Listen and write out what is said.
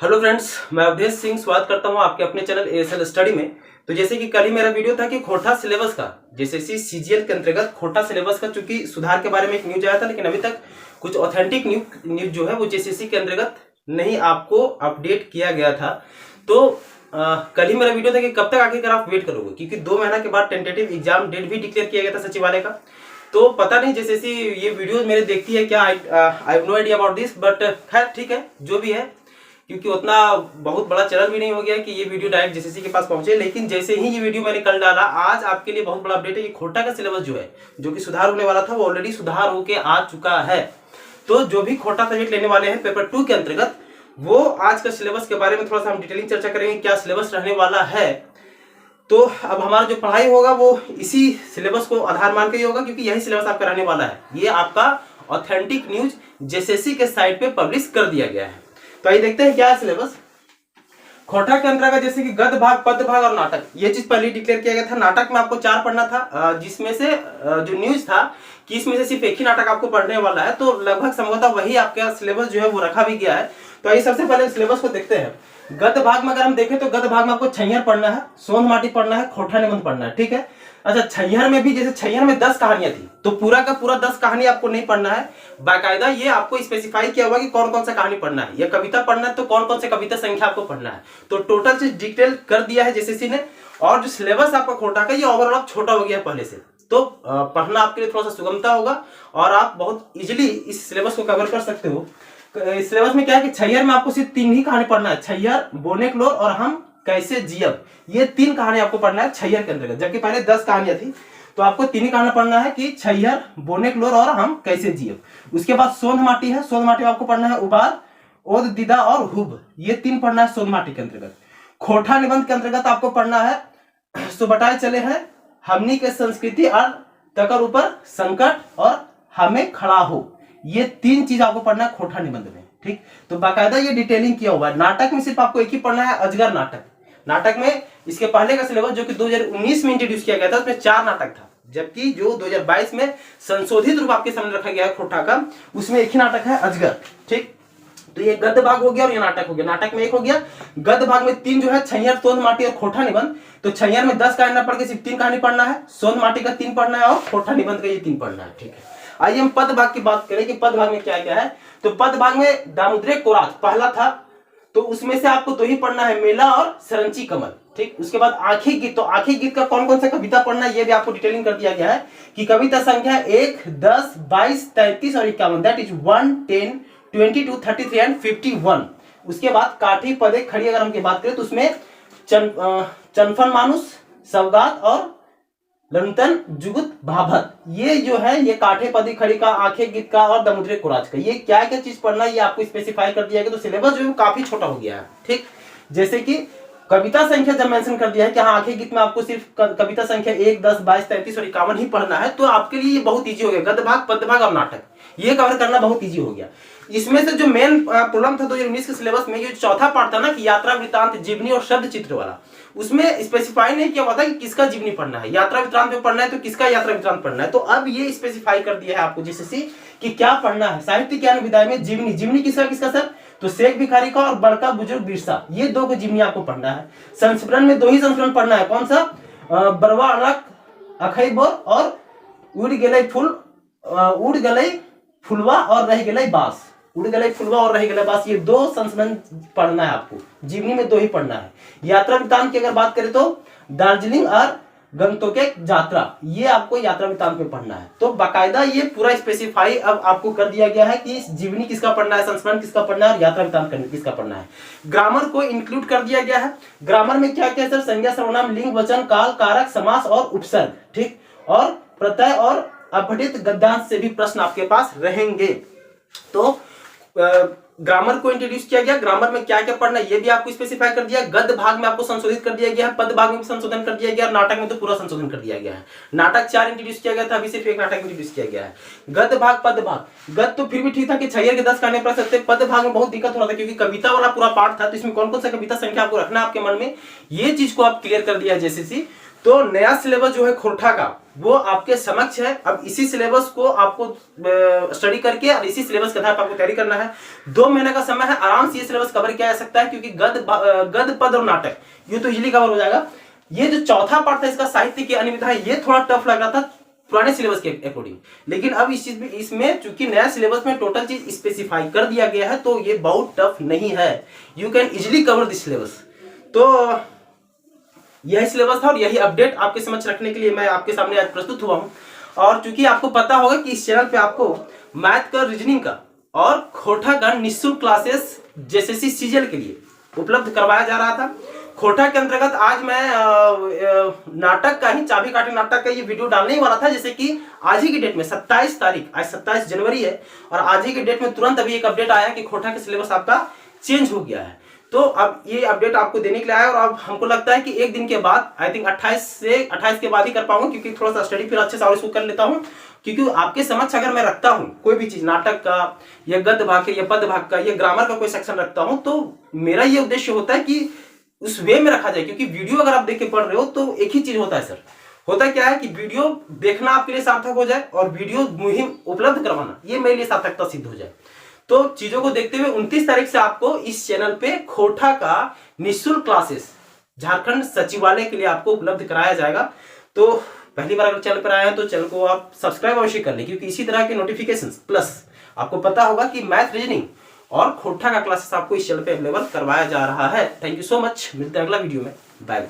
Hello friends, मैं अवधेश सिंह स्वागत करता हूं आपके अपने चैनल एएसएल स्टडी में। तो जैसे कि कल ही मेरा वीडियो था कि खोटा सिलेबस का जेएसएससी सीजीएल के अंतर्गत खोटा सिलेबस का चूंकि सुधार के बारे में एक न्यूज आया था, लेकिन अभी तक कुछ ऑथेंटिक न्यूज जो है वो जेएसएससी के अंतर्गत नहीं आपको अपडेट किया गया था। तो कल ही मेरा वीडियो था कि कब तक आखिरकार आप वेट करोगे, क्योंकि 2 महीना के बाद टेंटेटिव एग्जाम डेट भी डिक्लेयर किया गया था सचिवालय का। तो पता नहीं जैसे ये वीडियो मेरे देखती है क्या, I have no idea about this, but खैर ठीक है जो भी है, क्योंकि उतना बहुत बड़ा चैनल भी नहीं हो गया कि ये वीडियो डायरेक्ट जेएसएससी के पास पहुंचे। लेकिन जैसे ही ये वीडियो मैंने कल डाला, आज आपके लिए बहुत बड़ा अपडेट है कि खोटा का सिलेबस जो है, जो कि सुधार होने वाला था, वो ऑलरेडी सुधार होके आ चुका है। तो जो भी खोटा सब्जेक्ट लेने वाले हैं पेपर 2 के अंतर्गत, वो आज का सिलेबस के बारे में थोड़ा सा हम डिटेलिंग चर्चा करेंगे, क्या सिलेबस रहने वाला है। तो अब हमारा जो पढ़ाई होगा वो इसी सिलेबस को आधार मान के ही होगा, क्योंकि यही सिलेबस आपका रहने वाला है। ये आपका ऑथेंटिक न्यूज जेएसएससी के साइट पे पब्लिश कर दिया गया है। तो आइए देखते हैं क्या है सिलेबस खोटा के अंतर्गत। जैसे कि गद्य भाग, पद्य भाग और नाटक, ये चीज पहले डिक्लेयर किया गया था। नाटक में आपको 4 पढ़ना था, जिसमें से जो न्यूज था कि इसमें से सिर्फ एक ही नाटक आपको पढ़ने वाला है। तो लगभग संभवतः वही आपका सिलेबस जो है वो रखा भी गया है। तो आइए सबसे पहले सिलेबस को देखते हैं। गद्य भाग में अगर हम देखें तो गद्य भाग में आपको छैहर पढ़ना है, सोंध माटी पढ़ना है, खोटा निबंध पढ़ना है, ठीक है। अच्छा, छैहर में भी, जैसे छैहर में 10 कहानियां थी, तो पूरा का पूरा 10 कहानी आपको नहीं पढ़ना है। बाकायदा ये आपको स्पेसिफाई किया हुआ कि कौन कौन सा कहानी पढ़ना है, या कविता पढ़ना है तो कौन कौन से कविता संख्या आपको पढ़ना है। तो टोटल चीज डिटेल कर दिया है जेएसएससी ने। और जो सिलेबस आपका खोटा का, ये ओवरऑल छोटा हो गया है पहले से, तो पढ़ना आपके लिए थोड़ा सा सुगमता होगा और आप बहुत इजिली इस सिलेबस को कवर कर सकते हो। इस सिलेबस में क्या है कि छैहर में आपको सिर्फ 3 ही कहानी पढ़ना है, छैहर, बोनेक्लोर और हम कैसे जियब। ये 3 कहानी आपको पढ़ना है छैहर के अंतर्गत, जबकि पहले 10 कहानियां थी। तो आपको 3 ही कहानी पढ़ना है कि छैहर, बोनेक्लोर और हम कैसे जियब। उसके बाद सोंध माटी है, सोंध माटी में आपको पढ़ना है उबार, ओद, दिदा और हुब। ये 3 पढ़ना है सोंध माटी के अंतर्गत। खोटा निबंध के अंतर्गत आपको पढ़ना है सुबटाए चले हैं, हमनी के संस्कृति और तकर ऊपर संकट और हमें खड़ा हो। ये 3 चीज आपको पढ़ना है खोटा निबंध में, ठीक। तो बाकायदा ये डिटेलिंग किया हुआ है। नाटक में सिर्फ आपको एक ही पढ़ना है, अजगर नाटक। नाटक में इसके पहले का सिलेबस जो कि 2019 में इंट्रोड्यूस किया गया था, उसमें 4 नाटक था, जबकि जो 2022 में संशोधित रूप आपके सामने रखा गया है खोटा का, उसमें एक ही नाटक है, अजगर, ठीक। तो ये गद्य भाग हो गया और ये नाटक हो गया। नाटक में 1 हो गया, गद्य भाग में 3 जो है, छैहर, सोंध माटी और खोटा निबंध। तो छैहर में 10 कहानी पढ़ के सिर्फ 3 कहानी पढ़ना है, सोंध माटी का 3 पढ़ना है और खोटा निबंध का ये 3 पढ़ना है, ठीक है। आइए हम पद भाग की बात करें कि पद भाग में क्या क्या है। तो पद भाग में दामोदर कोराज पहला था, तो उसमें से आपको 2 ही पढ़ना है, मेला और सरंची कमल, ठीक। उसके बाद आंखी गीत, तो आंखी गीत का कौन कौन सा कविता पढ़ना है ये भी आपको डिटेलिंग कर दिया गया है कि कविता संख्या 1, 10, 22, 33 और 51, दैट इज 1, 10, 22, 33 एंड 51। उसके बाद काठी, पदे, खड़ी अगर हम की बात करें तो उसमें चनफन मानुस, सवगात और लंतन, जुगुत, भाभत, ये जो है ये काठे, पदी, खड़ी का, आंखें गीत का और दामोदर कोराज का, ये क्या क्या चीज पढ़ना है ये आपको स्पेसिफाई कर दिया गया। तो सिलेबस जो है काफी छोटा हो गया है, ठीक। जैसे कि कविता संख्या जब मेंशन कर दिया है कि हाँ आंखें गीत में आपको सिर्फ कविता संख्या 1, 10, 22, 33 और 51 ही पढ़ना है, तो आपके लिए ये बहुत ईजी हो गया। गद्य भाग, पद्य भाग और नाटक ये कवर करना बहुत ईजी हो गया। इसमें से जो मेन प्रॉब्लम था 2019 के सिलेबस में, ये चौथा पार्ट था ना कि यात्रा वृतांत, जीवनी और शब्द चित्र वाला, उसमें स्पेसिफाई नहीं किया हुआ था कि किसका जीवनी पढ़ना है, यात्रा वृतांत में पढ़ना है तो किसका यात्रा वृतांत पढ़ना है। तो अब ये स्पेसिफाई कर दिया है आपको जेएसएससी कि क्या पढ़ना है। साहित्य ज्ञान विधाय में जीवनी, जीवनी किसका सर, तो शेख भिखारी का और बड़का बुजुर्ग बिरसा, ये 2 को जीवनी आपको पढ़ना है। संस्मरण में 2 ही संस्मरण पढ़ना है, कौन सा, बरवा अड़क अखैबोर और उड़ गलई फूल, उड़ गलई फुलवा और रह गलई बास, उड़ गलई फुलवा और रह गलई बास, ये 2 संस्मरण पढ़ना है आपको। जीवनी में 2 ही पढ़ना है। यात्रा वृतांत की अगर बात करें तो दार्जिलिंग और गंगटोक यात्रा, ये आपको यात्रा वृतांत में पढ़ना है। तो बाकायदा ये पूरा स्पेसिफाई अब आपको कर दिया गया है कि जीवनी किसका पढ़ना है, संस्मरण किसका पढ़ना है और यात्रा वृतांत किसका पढ़ना है। ग्रामर को इंक्लूड कर दिया गया है। ग्रामर में क्या क्या सर, संज्ञा, सर्वनाम, लिंग, वचन, काल, कारक, समास और उपसर्ग, ठीक। और प्रत्यय और अपठित गद्यांश से भी प्रश्न आपके पास रहेंगे। तो ग्रामर को इंट्रोड्यूस किया गया। ग्रामर में क्या क्या पढ़ना है ये भी आपको स्पेसिफाई कर दिया। गद्य भाग में आपको संशोधित कर दिया गया है, पद भाग में भी संशोधन कर दिया गया और नाटक में तो पूरा संशोधन कर दिया गया है। नाटक 4 इंट्रोड्यूस किया गया था, अभी सिर्फ 1 नाटक इंट्रोड्यूस किया गया है। गद्य भाग, पद भाग, गद्य तो फिर भी ठीक था कि छैहर के 10 कहानी पढ़ सकते। पद भाग में बहुत दिक्कत हो रहा था क्योंकि कविता वाला पूरा पार्ट था, तो इसमें कौन कौन सा कविता संख्या आपको रखना आपके मन में, ये चीज को आप क्लियर कर दिया है जेएसएससी। तो नया सिलेबस जो है खोटा का वो आपके समक्ष है। अब इसी सिलेबस को आपको स्टडी करके और इसी सिलेबस के आधार पर आपको तैयारी करना है। 2 महीने का समय है, आराम से ये सिलेबस कवर किया जा सकता है, क्योंकि गद्य पद और नाटक ये तो इजीली कवर हो जाएगा। ये जो चौथा पार्ट था इसका साहित्य की अनियमितता है, ये थोड़ा टफ लग रहा था पुराने सिलेबस के अकॉर्डिंग, लेकिन अब इस चीज में इसमें चूंकि नया सिलेबस में टोटल चीज स्पेसिफाई कर दिया गया है तो ये बहुत टफ नहीं है, you can easily cover this syllabus. तो यही सिलेबस था और यही अपडेट आपके समक्ष रखने के लिए मैं आपके सामने आज प्रस्तुत हुआ हूं। और चूंकि आपको पता होगा कि इस चैनल पे आपको मैथ का, रीजनिंग का और खोटा का निःशुल्क क्लासेस जेएसएससी सीजीएल के लिए उपलब्ध करवाया जा रहा था। खोटा के अंतर्गत आज मैं नाटक का ही, चाबी काटे नाटक का ये वीडियो डालने ही वाला था, जैसे कि आज ही की डेट में 27 तारीख, आज 27 जनवरी है और आज ही की डेट में तुरंत अभी एक अपडेट आया कि खोटा का सिलेबस आपका चेंज हो गया है। तो अब ये अपडेट आपको देने के लिए आया और अब हमको लगता है कि एक दिन के बाद, आई थिंक 28 के बाद ही कर पाऊंगा, क्योंकि थोड़ा सा स्टडी फिर अच्छे से और इसको कर लेता हूँ। क्योंकि आपके समक्ष अगर मैं रखता हूँ कोई भी चीज, नाटक का या गद्य भाग का या पद भाग का या ग्रामर का कोई सेक्शन रखता हूँ, तो मेरा ये उद्देश्य होता है कि उस वे में रखा जाए। क्योंकि वीडियो अगर आप देख के पढ़ रहे हो तो एक ही चीज होता है सर, होता क्या है कि वीडियो देखना आपके लिए सार्थक हो जाए और वीडियो मुहिम उपलब्ध करवाना ये मेरे लिए सार्थकता सिद्ध हो जाए। तो चीजों को देखते हुए 29 तारीख से आपको इस चैनल पे खोटा का निःशुल्क क्लासेस झारखंड सचिवालय के लिए आपको उपलब्ध कराया जाएगा। तो पहली बार अगर चैनल पर आए हैं तो चैनल को आप सब्सक्राइब अवश्य कर लें, क्योंकि इसी तरह के नोटिफिकेशंस प्लस आपको पता होगा कि मैथ, रीजनिंग और खोटा का क्लासेस आपको इस चैनल पे अवेलेबल करवाया जा रहा है। थैंक यू सो मच, मिलते हैं अगला वीडियो में, बाय।